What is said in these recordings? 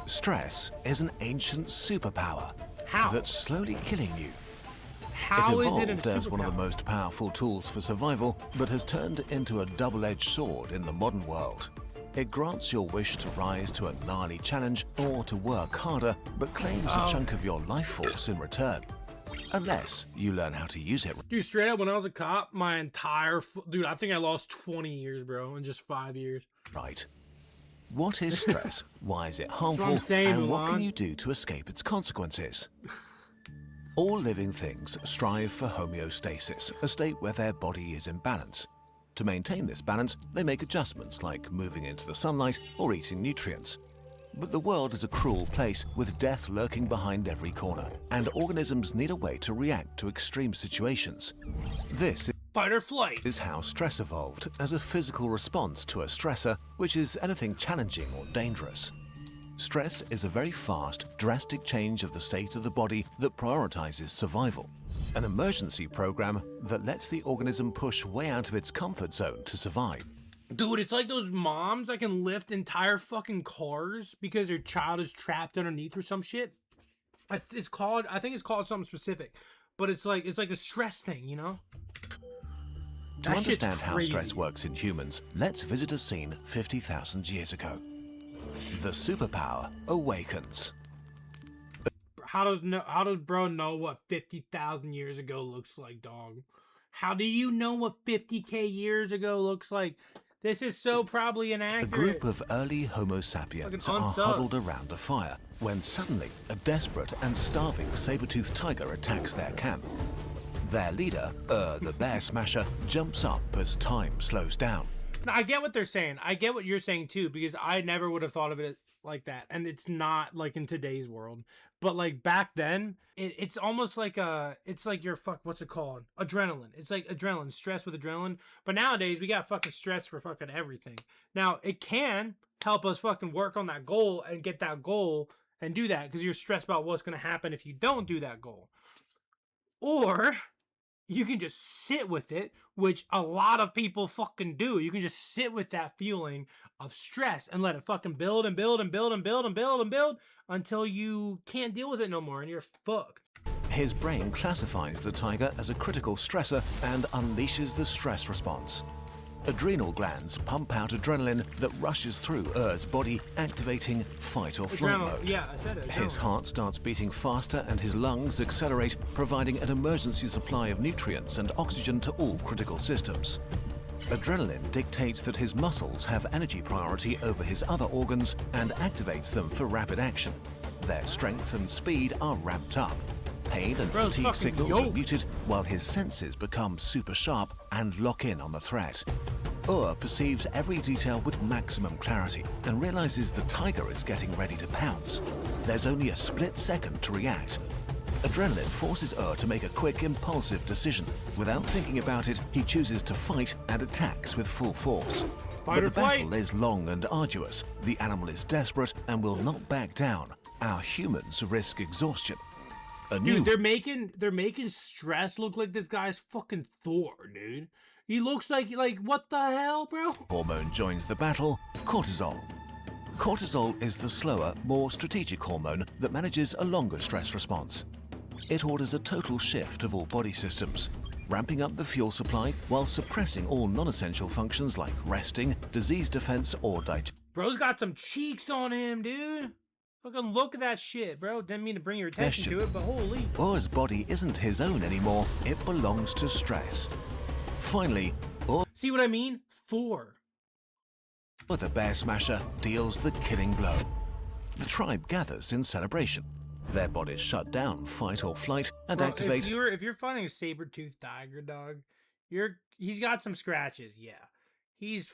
Stress is an ancient superpower How? that's slowly killing you. How It is it a evolved as one of the superpower? most powerful tools for survival, but has turned into a double-edged sword in the modern world. It grants your wish to rise to a gnarly challenge or to work harder, but claims a chunk of your life force in return. Unless you learn how to use it. Dude, straight up, when I was a cop, my entire... Dude, I think I lost 20 years, bro, in just 5 years. Right. What is stress? Why is it harmful? I'm saying, And what can Mulan. you do to escape its consequences? All living things strive for homeostasis, a state where their body is in balance. To maintain this balance, they make adjustments like moving into the sunlight or eating nutrients. But the world is a cruel place with death lurking behind every corner, and organisms need a way to react to extreme situations. This Fight or flight. is how stress evolved as a physical response to a stressor, which is anything challenging or dangerous. Stress is a very fast, drastic change of the state of the body that prioritizes survival. An emergency program that lets the organism push way out of its comfort zone to survive. Dude, it's like those moms that can lift entire fucking cars because their child is trapped underneath or some shit. I think it's called something specific, but it's like a stress thing, you know? To That shit's understand how crazy. stress works in humans, let's visit a scene 50,000 years ago. The superpower awakens. How does bro know what 50,000 years ago looks like, dog? How do you know what 50K years ago looks like? This is so probably A inaccurate. group of early Homo sapiens Fucking are unsub. huddled around a fire when suddenly a desperate and starving saber-toothed tiger attacks their camp. Their leader, the bear smasher, jumps up as time slows down. No, I get what they're saying. I get what you're saying too, because I never would have thought of it like that. And it's not like in today's world. But like back then, it's almost like it's like your what's it called? Adrenaline. It's like adrenaline, stress with adrenaline. But nowadays we got fucking stress for fucking everything. Now it can help us fucking work on that goal and get that goal and do that because you're stressed about what's gonna happen if you don't do that goal. Or you can just sit with it, which a lot of people fucking do. You can just sit with that feeling of stress and let it fucking build and build and build and build and build and build until you can't deal with it no more and you're fucked. His brain classifies the tiger as a critical stressor and unleashes the stress response. Adrenal glands pump out adrenaline that rushes through body, activating fight or flight mode. Yeah, I said it. His heart starts beating faster and his lungs accelerate, providing an emergency supply of nutrients and oxygen to all critical systems. Adrenaline dictates that his muscles have energy priority over his other organs and activates them for rapid action. Their strength and speed are ramped up. Pain and Bro's fatigue fucking signals are yoked. muted while his senses become super sharp and lock in on the threat. Perceives every detail with maximum clarity and realizes the tiger is getting ready to pounce. There's only a split second to react. Adrenaline forces to make a quick, impulsive decision. Without thinking about it, he chooses to fight and attacks with full force. Fight But or the battle flight. is long and arduous. The animal is desperate and will not back down. Our humans risk exhaustion. A new Dude, they're making stress look like this guy's fucking Thor, dude. He looks like what the hell, bro? hormone joins the battle, cortisol. Cortisol is the slower, more strategic hormone that manages a longer stress response. It orders a total shift of all body systems, ramping up the fuel supply while suppressing all non-essential functions like resting, disease defense, or digestion. Bro's got some cheeks on him, dude. Fucking look at that shit, bro. Didn't mean to bring your attention to it, but holy. Or's body isn't his own anymore, it belongs to stress. Finally, Or See what I mean? Thor. the bear smasher deals the killing blow. The tribe gathers in celebration. Their bodies shut down fight or flight and Bro, activate. if you're fighting a saber-toothed tiger, dog, he's got some scratches, yeah. He's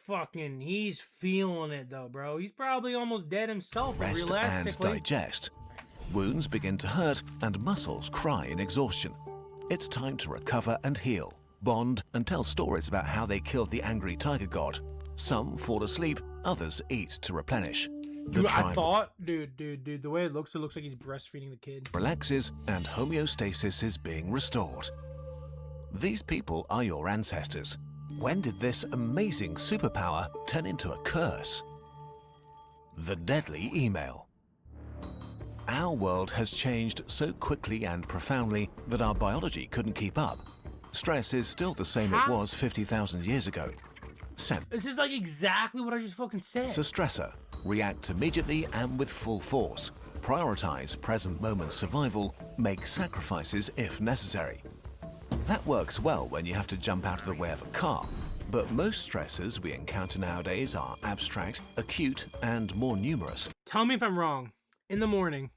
feeling it though, bro. He's probably almost dead himself, Rest and realistically. digest. Wounds begin to hurt and muscles cry in exhaustion. It's time to recover and heal, bond, and tell stories about how they killed the angry tiger god. Some fall asleep, others eat to replenish. The Dude, I tribe thought, dude, the way it looks like he's breastfeeding the kid. relaxes and homeostasis is being restored. These people are your ancestors. When did this amazing superpower turn into a curse? The deadly email. Our world has changed so quickly and profoundly that our biology couldn't keep up. Stress is still the same it was 50,000 years ago. This is like exactly what I just fucking said. It's a stressor. React immediately and with full force. Prioritize present moment survival. Make sacrifices if necessary. That works well when you have to jump out of the way of a car. But most stressors we encounter nowadays are abstract, acute, and more numerous. Tell me if I'm wrong. In the morning,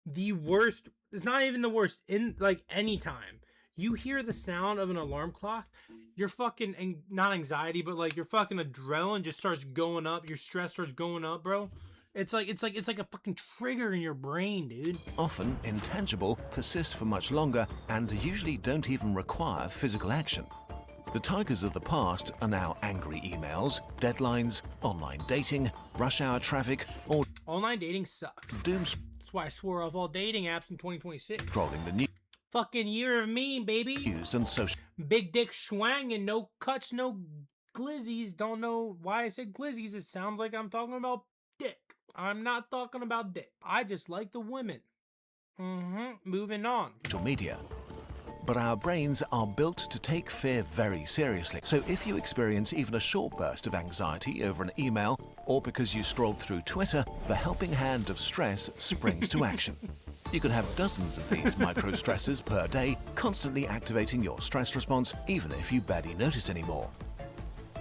the worst, it's not even the worst, in like any time, you hear the sound of an alarm clock, your fucking, not anxiety, but like your fucking adrenaline just starts going up, your stress starts going up, bro. It's like a fucking trigger in your brain, dude. Often intangible, persist for much longer, and usually don't even require physical action. The tigers of the past are now angry emails, deadlines, online dating, rush hour traffic, or online dating sucks. doom That's why I swore off all dating apps in 2026. scrolling the news Fucking year of me, baby. and social. Big dick swanging, no cuts, no glizzies. Don't know why I said glizzies. It sounds like I'm talking about dick. I'm not talking about dick. I just like the women. Moving on. Media. But our brains are built to take fear very seriously. So if you experience even a short burst of anxiety over an email or because you scrolled through Twitter, the helping hand of stress springs to action. You can have dozens of these micro stressors per day, constantly activating your stress response, even if you barely notice anymore.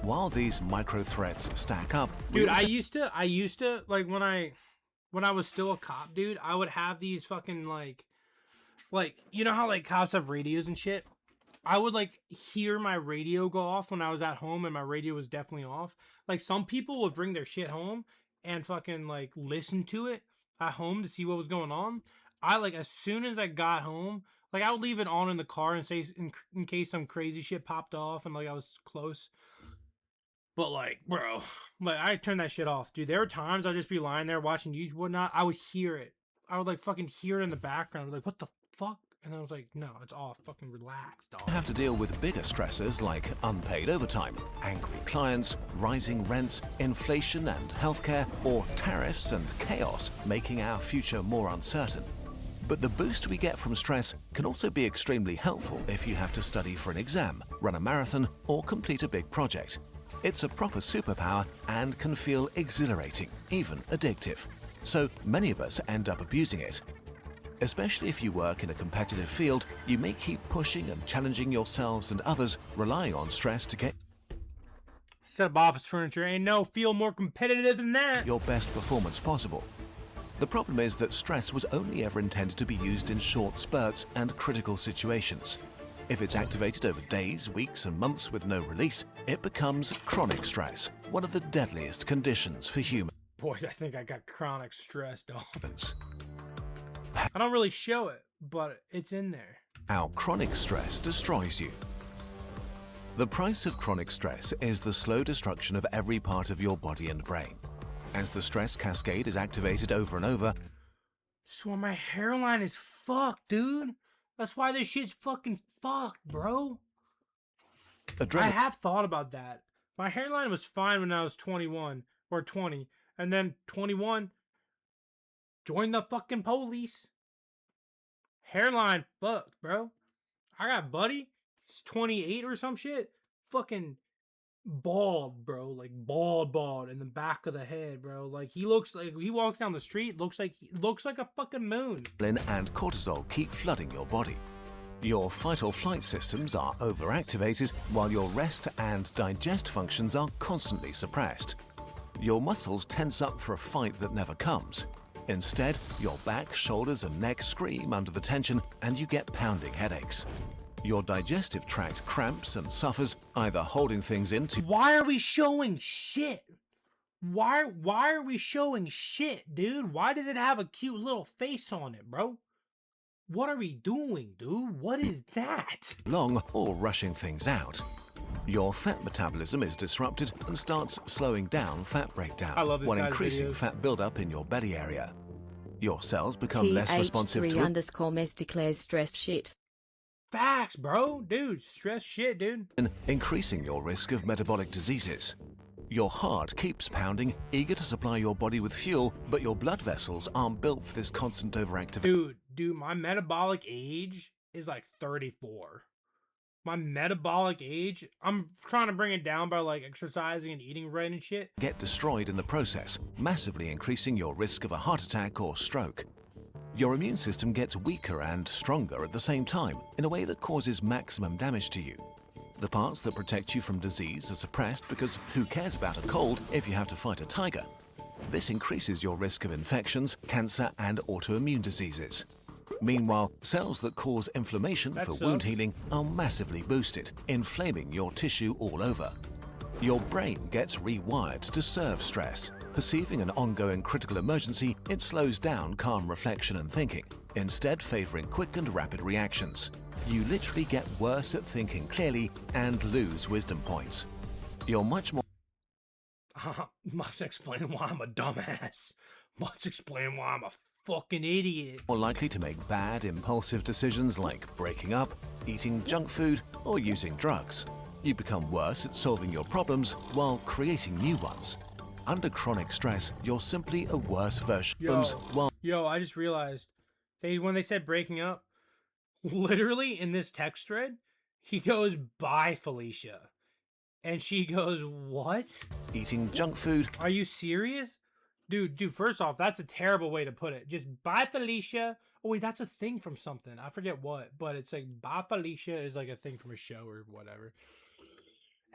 While these micro threats stack up, dude, I used to like when I was still a cop, dude, I would have these fucking like you know how like cops have radios and shit? I would like hear my radio go off when I was at home and my radio was definitely off. Like some people would bring their shit home and fucking like listen to it at home to see what was going on. I like as soon as I got home, like I would leave it on in the car and say in case some crazy shit popped off and like I was close. But like, bro, like I turned that shit off, dude. There were times I'd just be lying there watching YouTube, whatnot. I would hear it. I would like fucking hear it in the background. Like, what the fuck? And I was like, no, it's off. Fucking relax, dog. have to deal with bigger stressors like unpaid overtime, angry clients, rising rents, inflation and healthcare, or tariffs and chaos, making our future more uncertain. But the boost we get from stress can also be extremely helpful if you have to study for an exam, run a marathon, or complete a big project. It's a proper superpower and can feel exhilarating, even addictive. So many of us end up abusing it. Especially if you work in a competitive field, you may keep pushing and challenging yourselves and others, relying on stress to get Set up office furniture ain't no feel more competitive than that. your best performance possible. The problem is that stress was only ever intended to be used in short spurts and critical situations. If it's activated over days, weeks, and months with no release, it becomes chronic stress, one of the deadliest conditions for humans. Boys, I think I got chronic stress, dog. I don't really show it, but it's in there. How chronic stress destroys you. The price of chronic stress is the slow destruction of every part of your body and brain. As the stress cascade is activated over and over, That's why my hairline is fucked, dude. That's why this shit's fucking fucked, bro. I adrenaline have thought about that. My hairline was fine when I was 21 or 20, and then 21, joined the fucking police. Hairline fucked, bro. I got a buddy, he's 28 or some shit, fucking bald, bro, like bald in the back of the head, bro. Like he looks like he walks down the street, looks like a fucking moon. and cortisol keep flooding your body. Your fight or flight systems are overactivated while your rest and digest functions are constantly suppressed. Your muscles tense up for a fight that never comes. Instead, your back, shoulders, and neck scream under the tension and you get pounding headaches. Your digestive tract cramps and suffers, either holding things in too Why are we showing shit? Why are we showing shit, dude? Why does it have a cute little face on it, bro? What are we doing, dude? What is that? long or rushing things out. Your fat metabolism is disrupted and starts slowing down fat breakdown, I love this while guy's increasing videos. fat buildup in your belly area. Your cells become less responsive to TH3_mess declares stressed shit. Facts, bro. Dude, stress shit, dude. increasing your risk of metabolic diseases. Your heart keeps pounding, eager to supply your body with fuel, but your blood vessels aren't built for this constant overactivity. Dude, my metabolic age is like 34. My metabolic age, I'm trying to bring it down by like exercising and eating right and shit. Get destroyed in the process, massively increasing your risk of a heart attack or stroke. Your immune system gets weaker and stronger at the same time in a way that causes maximum damage to you. The parts that protect you from disease are suppressed because who cares about a cold if you have to fight a tiger? This increases your risk of infections, cancer, and autoimmune diseases. Meanwhile, cells that cause inflammation for wound healing are massively boosted, inflaming your tissue all over. Your brain gets rewired to serve stress. Perceiving an ongoing critical emergency, it slows down calm reflection and thinking, instead favoring quick and rapid reactions. You literally get worse at thinking clearly and lose wisdom points. You're much more Must explain why I'm a dumbass. Must explain why I'm a fucking idiot. more likely to make bad, impulsive decisions like breaking up, eating junk food, or using drugs. You become worse at solving your problems while creating new ones. Under chronic stress, you're simply a worse version of problems while Yo, I just realized when they said breaking up, literally in this text thread, he goes, "Bye, Felicia." And she goes, "What? eating junk food, Are you serious?" Dude, first off, that's a terrible way to put it. Just "Bye, Felicia." Oh, wait, that's a thing from something. I forget what, but it's like "Bye, Felicia" is like a thing from a show or whatever.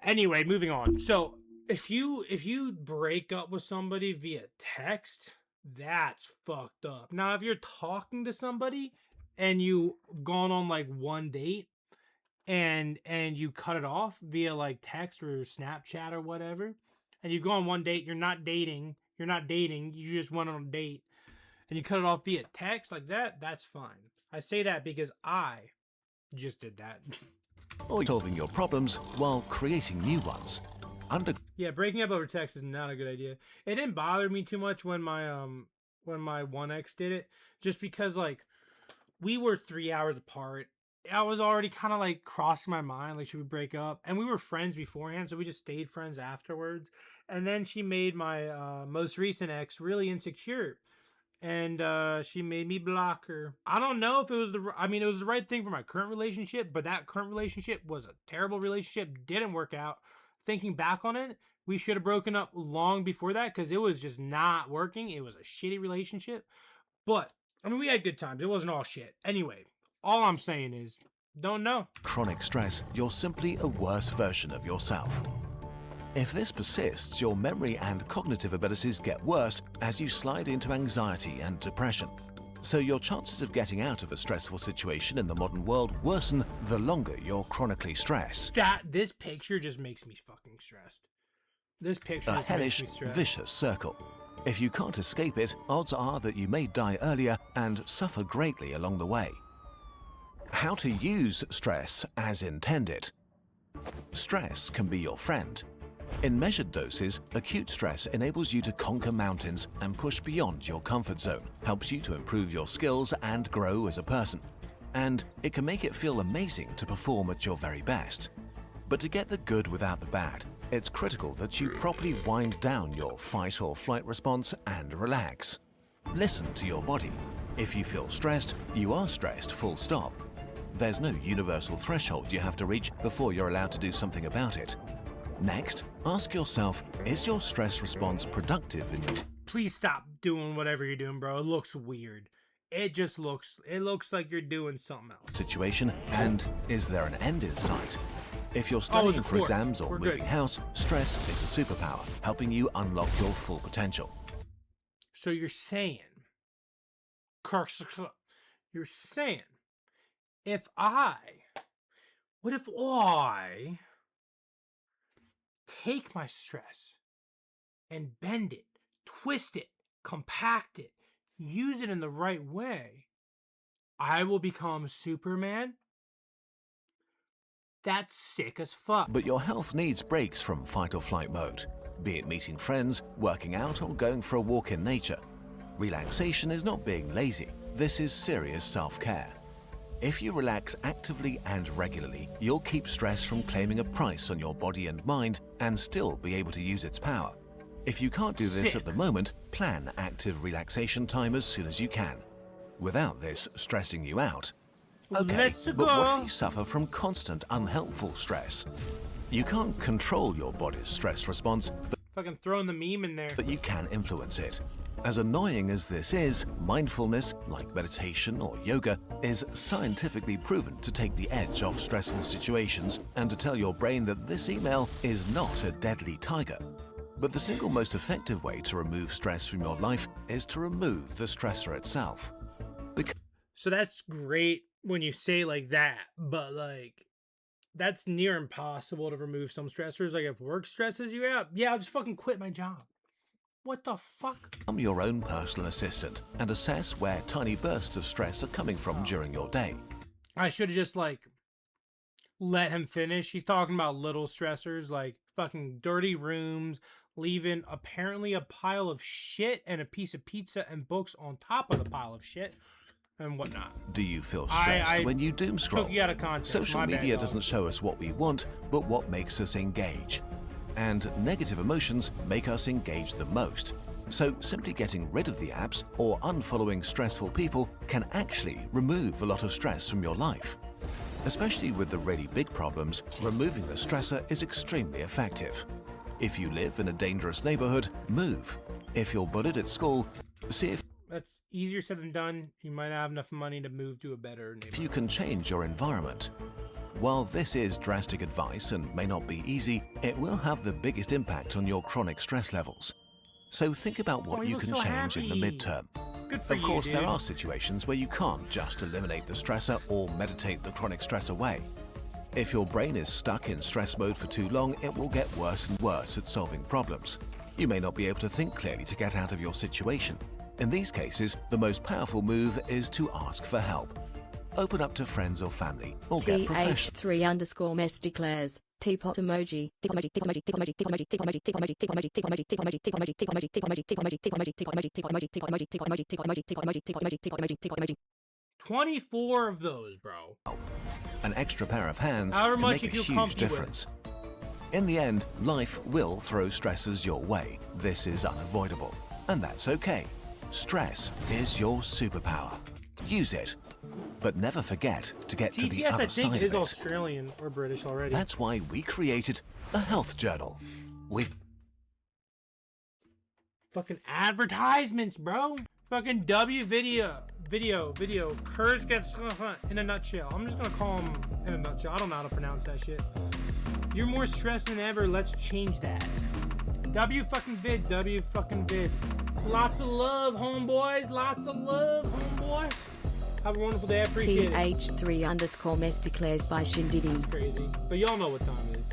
Anyway, moving on. So if you break up with somebody via text, that's fucked up. Now, if you're talking to somebody and you've gone on like one date and you cut it off via like text or Snapchat or whatever, and you go on one date, you're not dating, you just went on a date, and you cut it off via text like that, that's fine. I say that because I just did that. or solving your problems while creating new ones. Under Yeah, breaking up over text is not a good idea. It didn't bother me too much when my one ex did it, just because like we were 3 hours apart. I was already kind of like crossing my mind, like, should we break up? And we were friends beforehand, so we just stayed friends afterwards. And then she made my most recent ex really insecure, and she made me block her. I don't know if it was it was the right thing for my current relationship, but that current relationship was a terrible relationship. Didn't work out. Thinking back on it, we should have broken up long before that because it was just not working. It was a shitty relationship. But, I mean, we had good times. It wasn't all shit. Anyway, all I'm saying is, don't know. chronic stress, you're simply a worse version of yourself. If this persists, your memory and cognitive abilities get worse as you slide into anxiety and depression. So your chances of getting out of a stressful situation in the modern world worsen the longer you're chronically stressed. This picture just makes me fucking stressed. This picture A just hellish, makes me stressed. vicious circle. If you can't escape it, odds are that you may die earlier and suffer greatly along the way. How to use stress as intended. Stress can be your friend. In measured doses, acute stress enables you to conquer mountains and push beyond your comfort zone, helps you to improve your skills and grow as a person. And it can make it feel amazing to perform at your very best. But to get the good without the bad, it's critical that you properly wind down your fight or flight response and relax. Listen to your body. If you feel stressed, you are stressed, full stop. There's no universal threshold you have to reach before you're allowed to do something about it. Next, ask yourself, is your stress response productive in your Please stop doing whatever you're doing, bro. It looks weird. It looks like you're doing something else. situation, and is there an end in sight? If you're Oh, studying of for course. exams or We're moving good. house, stress is a superpower, helping you unlock your full potential. So you're saying, what if I take my stress and bend it, twist it, compact it, use it in the right way, I will become Superman? That's sick as fuck. But your health needs breaks from fight or flight mode, be it meeting friends, working out, or going for a walk in nature. Relaxation is not being lazy. This is serious self-care. If you relax actively and regularly, you'll keep stress from claiming a price on your body and mind and still be able to use its power. If you can't do this Sick. at the moment, plan active relaxation time as soon as you can. Without this stressing you out. Okay, Let's but what go. if you suffer from constant unhelpful stress? You can't control your body's stress response, Fucking throwing the meme in there. but you can influence it. As annoying as this is, mindfulness, like meditation or yoga, is scientifically proven to take the edge off stressful situations and to tell your brain that this email is not a deadly tiger. But the single most effective way to remove stress from your life is to remove the stressor itself. So that's great when you say like that, but like that's near impossible to remove some stressors. Like if work stresses you out, yeah, I'll just fucking quit my job. What the fuck? Become your own personal assistant and assess where tiny bursts of stress are coming from during your day. I should have just like let him finish. He's talking about little stressors like fucking dirty rooms, leaving apparently a pile of shit and a piece of pizza and books on top of the pile of shit and whatnot. Do you feel stressed when you doom scroll? Took you out of context. Social My bad, media dog. doesn't show us what we want, but what makes us engage. And negative emotions make us engage the most. So simply getting rid of the apps or unfollowing stressful people can actually remove a lot of stress from your life. Especially with the really big problems, removing the stressor is extremely effective. If you live in a dangerous neighborhood, move. If you're bullied at school, see if That's easier said than done. You might not have enough money to move to a better neighborhood. you can change your environment. While this is drastic advice and may not be easy, it will have the biggest impact on your chronic stress levels. So think about what Oh, you you look can so change in the happy. midterm. Good for Of you, course, there dude. are situations where you can't just eliminate the stressor or meditate the chronic stress away. If your brain is stuck in stress mode for too long, it will get worse and worse at solving problems. You may not be able to think clearly to get out of your situation. In these cases, the most powerful move is to ask for help. Open up to friends or family, or get professional. TH3_mess declares. Teapot emoji. 24 of those, bro. An extra pair of hands However can much make a you feel huge comfy with. difference. In the end, life will throw stresses your way. This is unavoidable, and that's okay. Stress is your superpower. Use it, but never forget to get to the TTS, I other think side it is of it. Australian or British already. That's why we created a health journal. We've Fucking advertisements, bro. Fucking W video. Curse gets in a nutshell. I'm just gonna call him in a nutshell. I don't know how to pronounce that shit. You're more stressed than ever. Let's change that. W fucking vid. Lots of love, homeboys. Lots of love, homeboys. Have a wonderful day. I appreciate it. TH3_mess declares by Shindidi. Crazy. But y'all know what time it is.